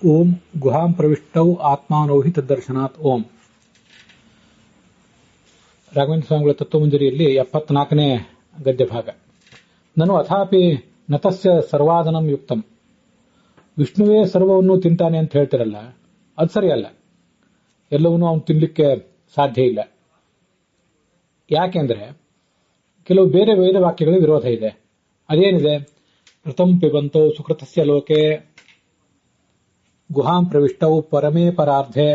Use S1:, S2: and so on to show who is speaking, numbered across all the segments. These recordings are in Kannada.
S1: ಓಂ ಗುಹಾಂ ಪ್ರವಿಷ್ಟೌ ಆತ್ಮಾನೋ ಹಿ ತದ್ದರ್ಶನಾತ್ ಓಂ. ರಾಘವೇಂದ್ರ ಸ್ವಾಮಿಗಳ ತತ್ವಮಂಜರಿಯಲ್ಲಿ 74ನೇ ಗದ್ಯ ಭಾಗ. ನಾನು ಅಥಾಪಿ ನತಸ್ಯ ಸರ್ವಾದನಂ ಯುಕ್ತಂ. ವಿಷ್ಣುವೇ ಸರ್ವವನ್ನು ತಿಂತಾನೆ ಅಂತ ಹೇಳ್ತಿರಲ್ಲ, ಅದು ಸರಿಯಲ್ಲ. ಎಲ್ಲವನ್ನೂ ಅವನು ತಿನ್ನಲಿಕ್ಕೆ ಸಾಧ್ಯ ಇಲ್ಲ. ಯಾಕೆಂದ್ರೆ ಕೆಲವು ಬೇರೆ ವೇದ ವಾಕ್ಯಗಳ ವಿರೋಧ ಇದೆ. ಅದೇನಿದೆ? ಋತಂ ಪಿಬಂತೌ ಸುಕೃತಸ್ಯ ಲೋಕೆ ಗುಹಾಂ ಪ್ರವಿಷ್ಟೌ ಪರಮೇ ಪರಾರ್ಧೆ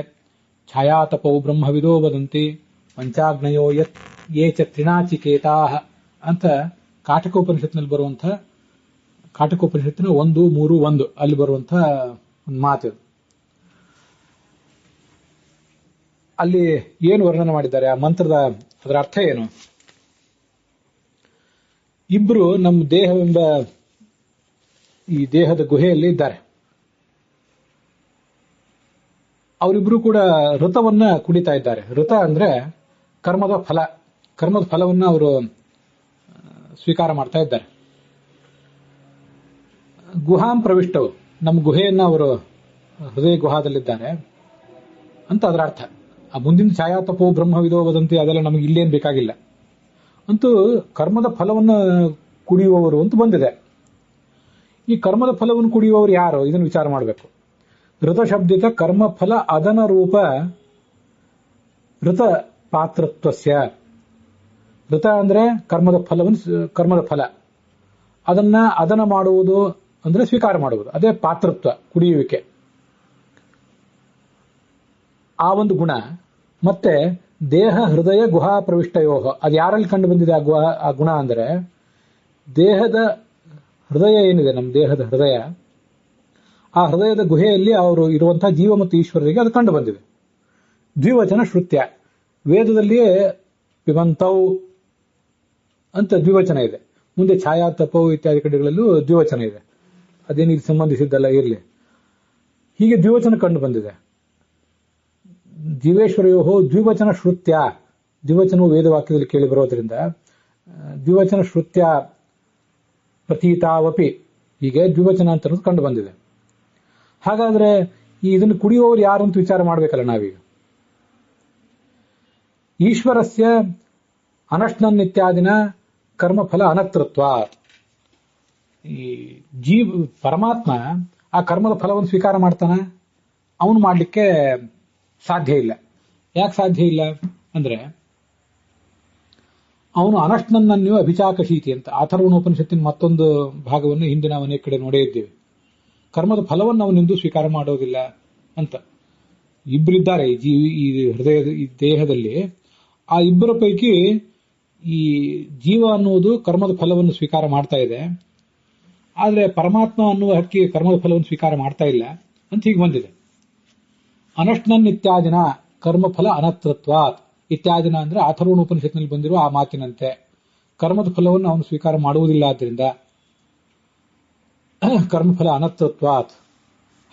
S1: ಛಾಯಾತಪೌ ಬ್ರಹ್ಮವಿದೋ ವದಂತಿ ಪಂಚಾಗ್ನಯೋ ಯತ್ ಯೇ ಚ ತ್ರಿನಾಚಿಕೇತಾಃ ಅಂತ ಕಾಟಕೋಪನಿಷತ್ನಲ್ಲಿ ಬರುವಂತಹ, ಕಾಟಕೋಪನಿಷತ್ತಿನ 1:3:1 ಅಲ್ಲಿ ಬರುವಂತಹ ಒಂದು ಮಾತಿದು. ಅಲ್ಲಿ ಏನು ವರ್ಣನೆ ಮಾಡಿದ್ದಾರೆ ಆ ಮಂತ್ರದ, ಅದರ ಅರ್ಥ ಏನು? ಇಬ್ರು ನಮ್ಮ ದೇಹವೆಂಬ ಈ ದೇಹದ ಗುಹೆಯಲ್ಲಿ ಇದ್ದಾರೆ. ಅವರಿಬ್ರು ಕೂಡ ಋತವನ್ನ ಕುಡಿತಾ ಇದ್ದಾರೆ. ಋತ ಅಂದ್ರೆ ಕರ್ಮದ ಫಲ. ಕರ್ಮದ ಫಲವನ್ನ ಅವರು ಸ್ವೀಕಾರ ಮಾಡ್ತಾ ಇದ್ದಾರೆ. ಗುಹಾಂ ಪ್ರವಿಷ್ಟವು, ನಮ್ಮ ಗುಹೆಯನ್ನ ಅವರು ಹೃದಯ ಗುಹಾದಲ್ಲಿದ್ದಾರೆ ಅಂತ ಅದರ ಅರ್ಥ. ಆ ಮುಂದಿನ ಛಾಯಾತಪೋ ಬ್ರಹ್ಮವಿದೋ ವದಂತಿ ಅದೆಲ್ಲ ನಮಗೆ ಇಲ್ಲೇನು ಬೇಕಾಗಿಲ್ಲ. ಅಂತೂ ಕರ್ಮದ ಫಲವನ್ನು ಕುಡಿಯುವವರು ಅಂತ ಬಂದಿದೆ. ಈ ಕರ್ಮದ ಫಲವನ್ನು ಕುಡಿಯುವವರು ಯಾರು? ಇದನ್ನು ವಿಚಾರ ಮಾಡಬೇಕು. ಋತ ಶಬ್ದಿತ ಕರ್ಮಫಲ ಅದನ ರೂಪ ಋತ ಪಾತ್ರತ್ವಸ್ಯ. ಋತ ಅಂದ್ರೆ ಕರ್ಮದ ಫಲ, ಅದನ್ನ ಅದನ ಮಾಡುವುದು ಅಂದ್ರೆ ಸ್ವೀಕಾರ ಮಾಡುವುದು. ಅದೇ ಪಾತ್ರತ್ವ, ಕುಡಿಯುವಿಕೆ. ಆ ಒಂದು ಗುಣ. ಮತ್ತೆ ದೇಹ ಹೃದಯ ಗುಹಾ ಪ್ರವಿಷ್ಟಯೋಹ, ಅದು ಯಾರಲ್ಲಿ ಕಂಡು ಬಂದಿದೆ ಆ ಗುಣ ಅಂದ್ರೆ ದೇಹದ ಹೃದಯ ಏನಿದೆ, ನಮ್ಮ ದೇಹದ ಹೃದಯ, ಆ ಹೃದಯದ ಗುಹೆಯಲ್ಲಿ ಅವರು ಇರುವಂತಹ ಜೀವ ಮತ್ತು ಈಶ್ವರರಿಗೆ ಅದು ಕಂಡು ಬಂದಿದೆ. ದ್ವಿವಚನ ಶ್ರುತ್ಯ. ವೇದದಲ್ಲಿಯೇ ಪಿಬಂತೌ ಅಂತ ದ್ವಿವಚನ ಇದೆ. ಮುಂದೆ ಛಾಯಾತಪೌ ಇತ್ಯಾದಿ ಕಡೆಗಳಲ್ಲೂ ದ್ವಿವಚನ ಇದೆ. ಅದೇನಿಗೆ ಸಂಬಂಧಿಸಿದ್ದಲ್ಲ, ಇರಲಿ. ಹೀಗೆ ದ್ವಿವಚನ ಕಂಡು ಬಂದಿದೆ. ಜೀವೇಶ್ವರಯೋ ದ್ವಿವಚನ ಶ್ರುತ್ಯ. ದ್ವಿವಚನವು ವೇದವಾಕ್ಯದಲ್ಲಿ ಕೇಳಿ ಬರೋದ್ರಿಂದ ದ್ವಿವಚನ ಶ್ರುತ್ಯ ಪ್ರತೀತಾವಪಿ, ಹೀಗೆ ದ್ವಿವಚನ ಅಂತ ಕಂಡು ಬಂದಿದೆ. ಹಾಗಾದ್ರೆ ಇದನ್ನು ಕುಡಿಯುವವರು ಯಾರು ಅಂತ ವಿಚಾರ ಮಾಡಬೇಕಲ್ಲ ನಾವೀಗ. ಈಶ್ವರಸ್ಯ ಅನಶ್ನನ್ ಇತ್ಯಾದಿನ ಕರ್ಮಫಲ ಅನತೃತ್ವ. ಈ ಪರಮಾತ್ಮ ಆ ಕರ್ಮದ ಫಲವನ್ನು ಸ್ವೀಕಾರ ಮಾಡ್ತಾನೆ? ಅವನು ಮಾಡಲಿಕ್ಕೆ ಸಾಧ್ಯ ಇಲ್ಲ. ಯಾಕೆ ಸಾಧ್ಯ ಇಲ್ಲ ಅಂದ್ರೆ ಅವನು ಅನಶ್ನನ್ನನ್ನು ಅಭಿಚಾಕಶೀತಿ ಅಂತ ಅಥರ್ವಣೋಪನಿಷತ್ತಿನ ಮತ್ತೊಂದು ಭಾಗವನ್ನು ಹಿಂದೆ ನಾವು ಅನೇಕ ಕಡೆ ನೋಡೇ ಇದ್ದೇವೆ. ಕರ್ಮದ ಫಲವನ್ನು ಅವನೆಂದೂ ಸ್ವೀಕಾರ ಮಾಡೋದಿಲ್ಲ ಅಂತ. ಇಬ್ಬರಿದ್ದಾರೆ ಈ ಹೃದಯದ ಈ ದೇಹದಲ್ಲಿ. ಆ ಇಬ್ಬರ ಪೈಕಿ ಈ ಜೀವ ಅನ್ನುವುದು ಕರ್ಮದ ಫಲವನ್ನು ಸ್ವೀಕಾರ ಮಾಡ್ತಾ ಇದೆ, ಆದರೆ ಪರಮಾತ್ಮ ಅನ್ನುವ ಹಕ್ಕಿ ಕರ್ಮದ ಫಲವನ್ನು ಸ್ವೀಕಾರ ಮಾಡ್ತಾ ಇಲ್ಲ ಅಂತ ಹೀಗೆ ಬಂದಿದೆ. ಅನಶ್ನನ್ ಇತ್ಯಾದಿನ ಕರ್ಮಫಲ ಅನತೃತ್ವಾತ್. ಇತ್ಯಾದಿನ ಅಂದ್ರೆ ಅಥರ್ವಣೋಪನಿಷತ್ನಲ್ಲಿ ಬಂದಿರುವ ಆ ಮಾತಿನಂತೆ ಕರ್ಮದ ಫಲವನ್ನು ಅವನು ಸ್ವೀಕಾರ ಮಾಡುವುದಿಲ್ಲ. ಆದ್ದರಿಂದ ಕರ್ಮಫಲ ಅನತೃತ್ವಾತ್.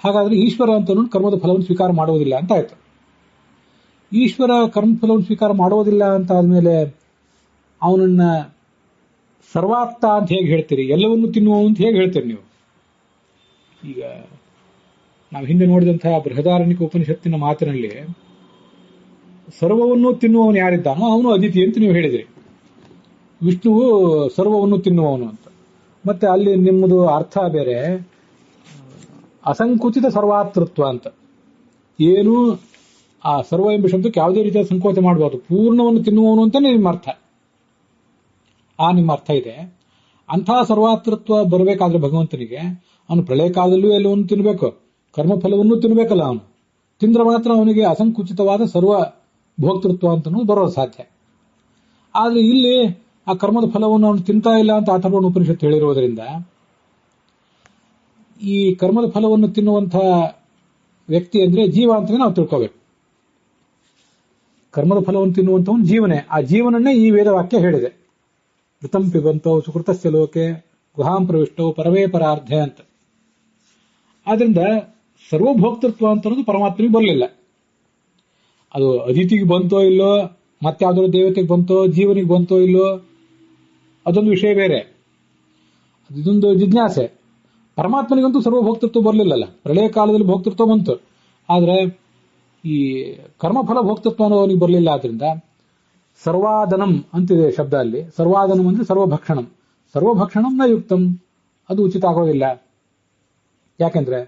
S1: ಹಾಗಾದ್ರೆ ಈಶ್ವರ ಅಂತ ಕರ್ಮದ ಫಲವನ್ನು ಸ್ವೀಕಾರ ಮಾಡುವುದಿಲ್ಲ ಅಂತ ಆಯ್ತು. ಈಶ್ವರ ಕರ್ಮಫಲವನ್ನು ಸ್ವೀಕಾರ ಮಾಡುವುದಿಲ್ಲ ಅಂತ ಆದ್ಮೇಲೆ ಅವನನ್ನ ಸರ್ವಾತ್ಮ ಅಂತ ಹೇಗೆ ಹೇಳ್ತೀರಿ? ಎಲ್ಲವನ್ನೂ ತಿನ್ನುವ ಅಂತ ಹೇಗೆ ಹೇಳ್ತೀರಿ ನೀವು? ಈಗ ನಾವು ಹಿಂದೆ ನೋಡಿದಂತಹ ಬೃಹದಾರಣ್ಯಕ ಉಪನಿಷತ್ತಿನ ಮಾತಿನಲ್ಲಿ ಸರ್ವವನ್ನು ತಿನ್ನುವವನು ಯಾರಿದ್ದಾನೋ ಅವನು ಅದಿತಿ ಅಂತ ನೀವು ಹೇಳಿದ್ರಿ. ವಿಷ್ಣುವು ಸರ್ವವನ್ನು ತಿನ್ನುವವನು ಅಂತ. ಮತ್ತೆ ಅಲ್ಲಿ ನಿಮ್ಮದು ಅರ್ಥ ಬೇರೆ, ಅಸಂಕುಚಿತ ಸರ್ವಾತೃತ್ವ ಅಂತ. ಏನು ಆ ಸರ್ವ ಎಂಬ ಶಬ್ದಕ್ಕೆ ಯಾವುದೇ ರೀತಿಯ ಸಂಕೋಚ ಮಾಡಬಾರ್ದು, ಪೂರ್ಣವನ್ನು ತಿನ್ನುವವನು ಅಂತ ನಿಮ್ಮ ಅರ್ಥ. ನಿಮ್ಮ ಅರ್ಥ ಇದೆ. ಅಂತಹ ಸರ್ವಾತೃತ್ವ ಬರಬೇಕಾದ್ರೆ ಭಗವಂತನಿಗೆ ಅವನು ಪ್ರಳಯ ಕಾಲದಲ್ಲೂ ಎಲ್ಲವನ್ನು ತಿನ್ನಬೇಕು, ಕರ್ಮಫಲವನ್ನು ತಿನ್ನಬೇಕಲ್ಲ. ಅವನು ತಿಂದ್ರೆ ಮಾತ್ರ ಅವನಿಗೆ ಅಸಂಕುಚಿತವಾದ ಸರ್ವ ಭೋಕ್ತೃತ್ವ ಅಂತನೂ ಬರೋದು ಸಾಧ್ಯ. ಆದ್ರೆ ಇಲ್ಲಿ ಆ ಕರ್ಮದ ಫಲವನ್ನು ಅವನು ತಿಂತಾ ಇಲ್ಲ ಅಂತ ಅಥರ್ವಣ ಉಪನಿಷತ್ತು ಹೇಳಿರುವುದರಿಂದ ಈ ಕರ್ಮದ ಫಲವನ್ನು ತಿನ್ನುವಂತಹ ವ್ಯಕ್ತಿ ಅಂದ್ರೆ ಜೀವ ಅಂತ ನಾವು ತಿಳ್ಕೋಬೇಕು. ಕರ್ಮದ ಫಲವನ್ನು ತಿನ್ನುವಂತವನು ಜೀವನೇ. ಆ ಜೀವನನ್ನೇ ಈ ವೇದವಾಕ್ಯ ಹೇಳಿದೆ. ಋತಂ ಪಿಬಂತೋ ಸುಕೃತಸ್ಯ ಲೋಕೆ ಗುಹಾಂ ಪ್ರವಿಷ್ಟೋ ಪರಮೇ ಪರಾರ್ಧೆ ಅಂತ. ಆದ್ರಿಂದ ಸರ್ವಭೋಕ್ತೃತ್ವ ಅಂತ ಅನ್ನೋದು ಪರಮಾತ್ಮನಿಗೆ ಬರಲಿಲ್ಲ. ಅದು ಅದಿತಿಗೆ ಬಂತೋ ಇಲ್ಲೋ, ಮತ್ತಾವುದೋ ದೇವತೆಗೆ ಬಂತೋ, ಜೀವನಿಗೆ ಬಂತೋ ಇಲ್ಲೋ, ಅದೊಂದು ವಿಷಯ ಬೇರೆ. ಇದೊಂದು ಜಿಜ್ಞಾಸೆ. ಪರಮಾತ್ಮನಿಗಂತೂ ಸರ್ವಭೋಕ್ತೃತ್ವ ಬರಲಿಲ್ಲಲ್ಲ, ಪ್ರಳಯ ಕಾಲದಲ್ಲಿ ಭೋಕ್ತೃತ್ವ ಬಂತು, ಆದ್ರೆ ಈ ಕರ್ಮಫಲ ಭೋಕ್ತೃತ್ವ ಅನ್ನೋನಿಗೆ ಬರಲಿಲ್ಲ. ಆದ್ರಿಂದ ಸರ್ವಾದನಂ ಅಂತಿದೆ ಶಬ್ದ ಅಲ್ಲಿ. ಸರ್ವಾದನಂ ಅಂದ್ರೆ ಸರ್ವಭಕ್ಷಣಂ. ಸರ್ವಭಕ್ಷಣಂ ನ ಯುಕ್ತಂ, ಅದು ಉಚಿತ ಆಗೋದಿಲ್ಲ. ಯಾಕೆಂದ್ರೆ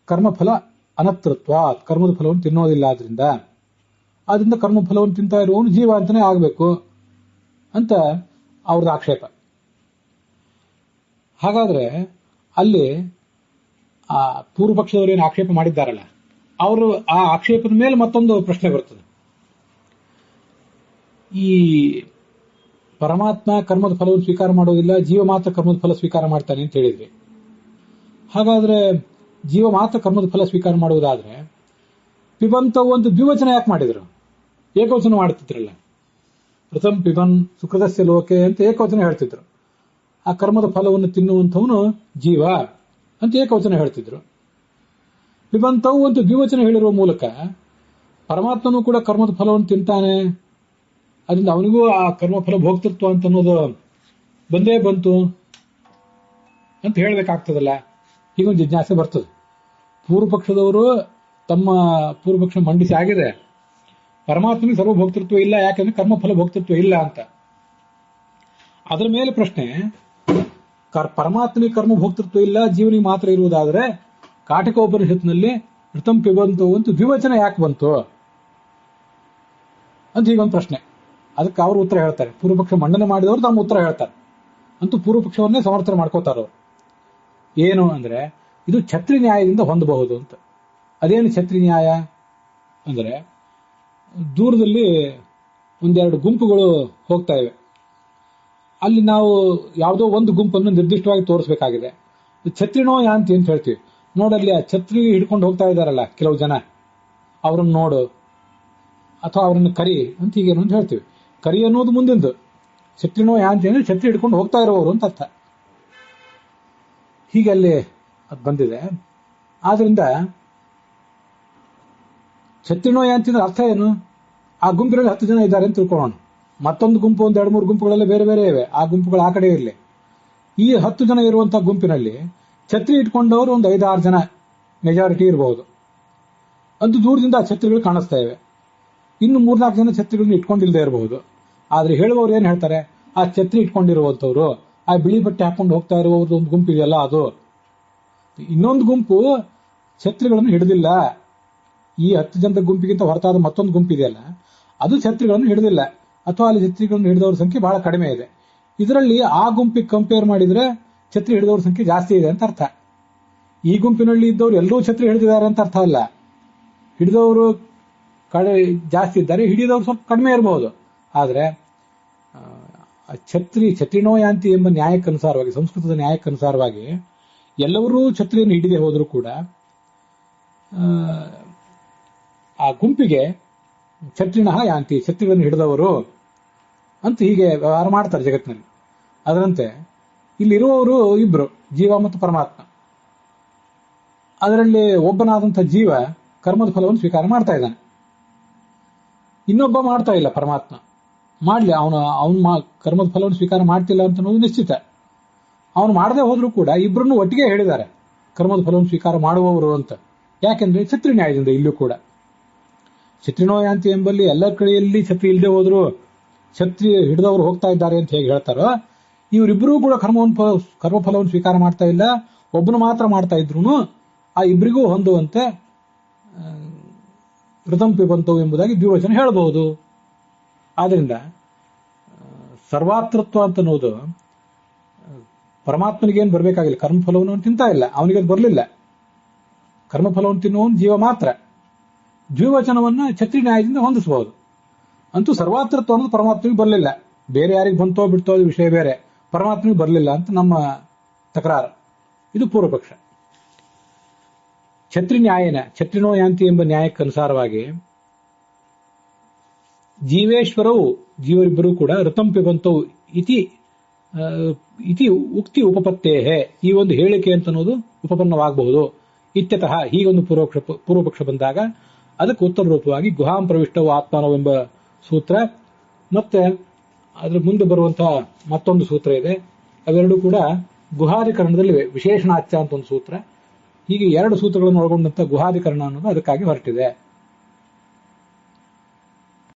S1: ಕರ್ಮಫಲ ಅನತೃತ್ವ, ಕರ್ಮದ ಫಲವನ್ನು ತಿನ್ನೋದಿಲ್ಲ. ಆದ್ರಿಂದ ಕರ್ಮಫಲವನ್ನು ತಿಂತಾ ಇರುವವನು ಜೀವ ಅಂತಾನೆ ಆಗಬೇಕು ಅಂತ ಅವ್ರದ್ದು ಆಕ್ಷೇಪ. ಹಾಗಾದ್ರೆ ಅಲ್ಲಿ ಆ ಪೂರ್ವ ಪಕ್ಷದವರು ಏನು ಆಕ್ಷೇಪ ಮಾಡಿದ್ದಾರಲ್ಲ, ಅವರು ಆ ಆಕ್ಷೇಪದ ಮೇಲೆ ಮತ್ತೊಂದು ಪ್ರಶ್ನೆ ಬರ್ತದೆ. ಈ ಪರಮಾತ್ಮ ಕರ್ಮದ ಫಲವನ್ನು ಸ್ವೀಕಾರ ಮಾಡೋದಿಲ್ಲ, ಜೀವ ಮಾತ್ರ ಕರ್ಮದ ಫಲ ಸ್ವೀಕಾರ ಮಾಡ್ತಾನೆ ಅಂತ ಹೇಳಿದ್ರಿ. ಹಾಗಾದ್ರೆ ಜೀವ ಮಾತ್ರ ಕರ್ಮದ ಫಲ ಸ್ವೀಕಾರ ಮಾಡುವುದಾದ್ರೆ ಪಿಬಂತವು ಒಂದು ದ್ವಿವಚನ ಯಾಕೆ ಮಾಡಿದ್ರು? ಏಕವಚನ ಮಾಡ್ತಿದ್ರಲ್ಲ, ಪ್ರಥಮ್ ಪಿಬನ್ ಸುಕೃತಸ್ಯ ಲೋಕೆ ಅಂತ ಏಕವಚನ ಹೇಳ್ತಿದ್ರು. ಆ ಕರ್ಮದ ಫಲವನ್ನು ತಿನ್ನುವಂಥವನು ಜೀವ ಅಂತ ಏಕವಚನ ಹೇಳ್ತಿದ್ರು. ಪಿಬಂತವು ಒಂದು ದ್ವಿವಚನ ಹೇಳಿರುವ ಮೂಲಕ ಪರಮಾತ್ಮನೂ ಕೂಡ ಕರ್ಮದ ಫಲವನ್ನು ತಿಂತಾನೆ, ಅದರಿಂದ ಅವನಿಗೂ ಆ ಕರ್ಮಫಲ ಭೋಕ್ತೃತ್ವ ಅಂತ ಅನ್ನೋದು ಬಂದೇ ಬಂತು ಅಂತ ಹೇಳಬೇಕಾಗ್ತದಲ್ಲ. ಹೀಗೊಂದು ಜಿಜ್ಞಾಸೆ ಬರ್ತದೆ. ಪೂರ್ವಪಕ್ಷದವರು ತಮ್ಮ ಪೂರ್ವಪಕ್ಷ ಮಂಡಿಸಿ ಆಗಿದೆ, ಪರಮಾತ್ಮನಿಗೆ ಸರ್ವಭೋಕ್ತೃತ್ವ ಇಲ್ಲ, ಯಾಕೆಂದ್ರೆ ಕರ್ಮಫಲ ಭೋಕ್ತೃತ್ವ ಇಲ್ಲ ಅಂತ. ಅದರ ಮೇಲೆ ಪ್ರಶ್ನೆ, ಪರಮಾತ್ಮನಿಗೆ ಕರ್ಮ ಭೋಕ್ತೃತ್ವ ಇಲ್ಲ, ಜೀವನಿಗೆ ಮಾತ್ರ ಇರುವುದಾದ್ರೆ ಕಾಟಕೋಪನಿಷತ್ನಲ್ಲಿ ಋತಂ ಪಿಬಂತು ಅಂತ ದ್ವಿವಚನ ಯಾಕೆ ಬಂತು ಅಂತ ಹೀಗೊಂದು ಪ್ರಶ್ನೆ. ಅದಕ್ಕೆ ಅವರು ಉತ್ತರ ಹೇಳ್ತಾರೆ. ಪೂರ್ವಪಕ್ಷ ಮಂಡನೆ ಮಾಡಿದವರು ತಮ್ಮ ಉತ್ತರ ಹೇಳ್ತಾರೆ. ಅಂತೂ ಪೂರ್ವಪಕ್ಷವನ್ನೇ ಸಮರ್ಥನೆ ಮಾಡ್ಕೋತಾರ ಅವರು. ಏನು ಅಂದ್ರೆ ಇದು ಛತ್ರಿ ನ್ಯಾಯದಿಂದ ಹೊಂದಬಹುದು ಅಂತ. ಅದೇನು ಛತ್ರಿ ನ್ಯಾಯ ಅಂದ್ರೆ, ದೂರದಲ್ಲಿ ಒಂದೆರಡು ಗುಂಪುಗಳು ಹೋಗ್ತಾ ಇವೆ. ಅಲ್ಲಿ ನಾವು ಯಾವುದೋ ಒಂದು ಗುಂಪನ್ನು ನಿರ್ದಿಷ್ಟವಾಗಿ ತೋರಿಸಬೇಕಾಗಿದೆ. ಛತ್ರಿನೋ ಯಾಂತಿ ಅಂತ ಹೇಳ್ತೀವಿ. ನೋಡಲ್ಲಿ ಆ ಛತ್ರಿ ಹಿಡ್ಕೊಂಡು ಹೋಗ್ತಾ ಇದ್ದಾರಲ್ಲ ಕೆಲವು ಜನ, ಅವ್ರನ್ನ ನೋಡು ಅಥವಾ ಅವ್ರನ್ನ ಕರಿ ಅಂತ ಹೀಗೇನು ಅಂತ ಹೇಳ್ತೀವಿ. ಕರಿ ಅನ್ನೋದು ಮುಂದಿಂದು, ಛತ್ರಿನೋ ಯಾಂತಿ ಅಂದ್ರೆ ಛತ್ರಿ ಹಿಡ್ಕೊಂಡು ಹೋಗ್ತಾ ಇರೋರು ಅಂತ ಅರ್ಥ. ಹೀಗೆ ಅಲ್ಲಿ ಅದು ಬಂದಿದೆ. ಆದ್ರಿಂದ ಛತ್ರಿನೋ ಯಾಂತಿ ಅಂದ್ರೆ ಅರ್ಥ ಏನು? ಆ ಗುಂಪಿನಲ್ಲಿ 10 ಜನ ಇದ್ದಾರೆ ಅಂತ ತಿಳ್ಕೊಳ್ಳೋಣ. ಮತ್ತೊಂದು ಗುಂಪು ಒಂದು 2-3 ಗುಂಪುಗಳೆಲ್ಲ ಬೇರೆ ಬೇರೆ ಇವೆ. ಆ ಗುಂಪುಗಳು ಆ ಕಡೆ ಇರಲಿ. ಈ 10 ಜನ ಇರುವಂತಹ ಗುಂಪಿನಲ್ಲಿ ಛತ್ರಿ ಇಟ್ಕೊಂಡವರು ಒಂದು 5-6 ಜನ ಮೆಜಾರಿಟಿ ಇರಬಹುದು. ಅಂತೂ ದೂರದಿಂದ ಆ ಛತ್ರಿಗಳು ಕಾಣಿಸ್ತಾ ಇವೆ. ಇನ್ನು 3-4 ಜನ ಛತ್ರಿಗಳನ್ನ ಇಟ್ಕೊಂಡಿಲ್ಲದೆ ಇರಬಹುದು. ಆದ್ರೆ ಹೇಳುವವರು ಏನ್ ಹೇಳ್ತಾರೆ, ಆ ಛತ್ರಿ ಇಟ್ಕೊಂಡಿರುವಂತವ್ರು, ಆ ಬಿಳಿ ಬಟ್ಟೆ ಹಾಕೊಂಡು ಹೋಗ್ತಾ ಇರುವವ್ರದ್ದು ಒಂದು ಗುಂಪು ಇದೆಯಲ್ಲ ಅದು. ಇನ್ನೊಂದು ಗುಂಪು ಛತ್ರಿಗಳನ್ನು ಹಿಡಿದಿಲ್ಲ. ಈ 10 ಜನದ ಗುಂಪಿಗಿಂತ ಹೊರತಾದ ಮತ್ತೊಂದು ಗುಂಪು ಇದೆಯಲ್ಲ, ಅದು ಛತ್ರಿಗಳನ್ನು ಹಿಡಿದಿಲ್ಲ, ಅಥವಾ ಅಲ್ಲಿ ಛತ್ರಿಗಳನ್ನು ಹಿಡಿದವ್ರ ಸಂಖ್ಯೆ ಬಹಳ ಕಡಿಮೆ ಇದೆ. ಇದರಲ್ಲಿ ಆ ಗುಂಪಿಗೆ ಕಂಪೇರ್ ಮಾಡಿದ್ರೆ ಛತ್ರಿ ಹಿಡಿದವ್ರ ಸಂಖ್ಯೆ ಜಾಸ್ತಿ ಇದೆ ಅಂತ ಅರ್ಥ. ಈ ಗುಂಪಿನಲ್ಲಿ ಇದ್ದವ್ರು ಎಲ್ಲರೂ ಛತ್ರಿ ಹಿಡಿದಿದ್ದಾರೆ ಅಂತ ಅರ್ಥ ಅಲ್ಲ. ಹಿಡಿದವರು ಜಾಸ್ತಿ ಇದ್ದಾರೆ, ಹಿಡಿದವರು ಸ್ವಲ್ಪ ಕಡಿಮೆ ಇರಬಹುದು. ಆದ್ರೆ ಛತ್ರಿನೋ ಯಾಂತಿ ಎಂಬ ನ್ಯಾಯಕ್ಕನುಸಾರವಾಗಿ, ಸಂಸ್ಕೃತದ ನ್ಯಾಯಕ್ಕನುಸಾರವಾಗಿ ಎಲ್ಲವರೂ ಛತ್ರಿಯನ್ನು ಹಿಡಿದೇ ಹೋದರೂ ಕೂಡ ಆ ಗುಂಪಿಗೆ ಛತ್ರಿನಃ ಯಾಂತಿ, ಛತ್ರಿಗಳನ್ನು ಹಿಡಿದವರು ಅಂತ ಹೀಗೆ ವ್ಯವಹಾರ ಮಾಡ್ತಾರೆ ಜಗತ್ತಿನಲ್ಲಿ. ಅದರಂತೆ ಇಲ್ಲಿರುವವರು ಇಬ್ರು, ಜೀವ ಮತ್ತು ಪರಮಾತ್ಮ. ಅದರಲ್ಲಿ ಒಬ್ಬನಾದಂತಹ ಜೀವ ಕರ್ಮದ ಫಲವನ್ನು ಸ್ವೀಕಾರ ಮಾಡ್ತಾ ಇದ್ದಾನೆ, ಇನ್ನೊಬ್ಬ ಮಾಡ್ತಾ ಇಲ್ಲ. ಪರಮಾತ್ಮ ಮಾಡ್ಲಿ, ಅವನು ಕರ್ಮದ ಫಲವನ್ನು ಸ್ವೀಕಾರ ಮಾಡ್ತಿಲ್ಲ ಅಂತ ಅನ್ನೋದು ನಿಶ್ಚಿತ. ಅವನು ಮಾಡದೆ ಹೋದ್ರೂ ಕೂಡ ಇಬ್ಬರನ್ನು ಒಟ್ಟಿಗೆ ಹೇಳಿದ್ದಾರೆ ಕರ್ಮದ ಫಲವನ್ನು ಸ್ವೀಕಾರ ಮಾಡುವವರು ಅಂತ. ಯಾಕೆಂದ್ರೆ ಛತ್ರಿ ನ್ಯಾಯದಿಂದ ಇಲ್ಲೂ ಕೂಡ ಛತ್ರಿನೋ ಯಾಂತಿ ಎಂಬಲ್ಲಿ ಎಲ್ಲ ಕಡೆಯಲ್ಲಿ ಛತ್ರಿ ಇಲ್ಲದೆ ಹೋದ್ರು ಛತ್ರಿ ಹಿಡಿದವರು ಹೋಗ್ತಾ ಇದ್ದಾರೆ ಅಂತ ಹೇಗೆ ಹೇಳ್ತಾರೋ, ಇವರಿಬ್ಬರೂ ಕೂಡ ಕರ್ಮಫಲವನ್ನು ಸ್ವೀಕಾರ ಮಾಡ್ತಾ ಇಲ್ಲ, ಒಬ್ಬನು ಮಾತ್ರ ಮಾಡ್ತಾ ಇದ್ರು ಆ ಇಬ್ಬರಿಗೂ ಹೊಂದುವಂತೆ ಋತಂ ಪಿಬಂತವು ಎಂಬುದಾಗಿ ದ್ವಿವಚನ ಹೇಳಬಹುದು. ಆದ್ರಿಂದ ಸರ್ವಾತೃತ್ವ ಅಂತ ಅನ್ನೋದು ಪರಮಾತ್ಮನಿಗೇನು ಬರಬೇಕಾಗಿಲ್ಲ. ಕರ್ಮಫಲವನ್ನು ತಿಂತಾ ಇಲ್ಲ, ಅವನಿಗೆ ಅದು ಬರಲಿಲ್ಲ. ಕರ್ಮಫಲವನ್ನು ತಿನ್ನುವನು ಜೀವ ಮಾತ್ರ. ದ್ವಿವಚನವನ್ನ ಛತ್ರಿ ನ್ಯಾಯದಿಂದ ಹೊಂದಿಸಬಹುದು. ಅಂತೂ ಸರ್ವಾತೃತ್ವ ಅನ್ನೋದು ಪರಮಾತ್ಮನಿಗೆ ಬರಲಿಲ್ಲ. ಬೇರೆ ಯಾರಿಗೆ ಬಂತೋ ಬಿಡ್ತೋ ಅದು ವಿಷಯ ಬೇರೆ, ಪರಮಾತ್ಮನಿಗೆ ಬರಲಿಲ್ಲ ಅಂತ ನಮ್ಮ ತಕರಾರು. ಇದು ಪೂರ್ವಪಕ್ಷ. ಛತ್ರಿ ನ್ಯಾಯನ ಛತ್ರಿನೋ ಯಾಂತಿ ಎಂಬ ನ್ಯಾಯಕ್ಕನುಸಾರವಾಗಿ ಜೀವೇಶ್ವರವು, ಜೀವರಿಬ್ಬರೂ ಕೂಡ ಋತಂ ಪಿಬಂತವು ಇತಿ ಉಕ್ತಿ ಉಪಪತ್ತೇಹೆ, ಈ ಒಂದು ಹೇಳಿಕೆ ಅಂತ ಅನ್ನೋದು ಉಪಪನ್ನವಾಗಬಹುದು. ಇತ್ಯತಃ ಹೀಗೊಂದು ಪೂರ್ವಪಕ್ಷ ಬಂದಾಗ ಅದಕ್ಕೆ ಉತ್ತರ ರೂಪವಾಗಿ ಗುಹಾಂ ಪ್ರವಿಷ್ಟವು ಆತ್ಮಾನವೆಂಬ ಸೂತ್ರ, ಮತ್ತೆ ಅದರ ಮುಂದೆ ಬರುವಂತಹ ಮತ್ತೊಂದು ಸೂತ್ರ ಇದೆ. ಅವೆರಡೂ ಕೂಡ ಗುಹಾಧಿಕರಣದಲ್ಲಿ ವಿಶೇಷಣಾಚ್ಯ ಅಂತ ಒಂದು ಸೂತ್ರ, ಹೀಗೆ 2 ಸೂತ್ರಗಳನ್ನು ಒಳಗೊಂಡಂತ ಗುಹಾಧಿಕರಣ ಅನ್ನೋದು ಅದಕ್ಕಾಗಿ ಹೊರಟಿದೆ.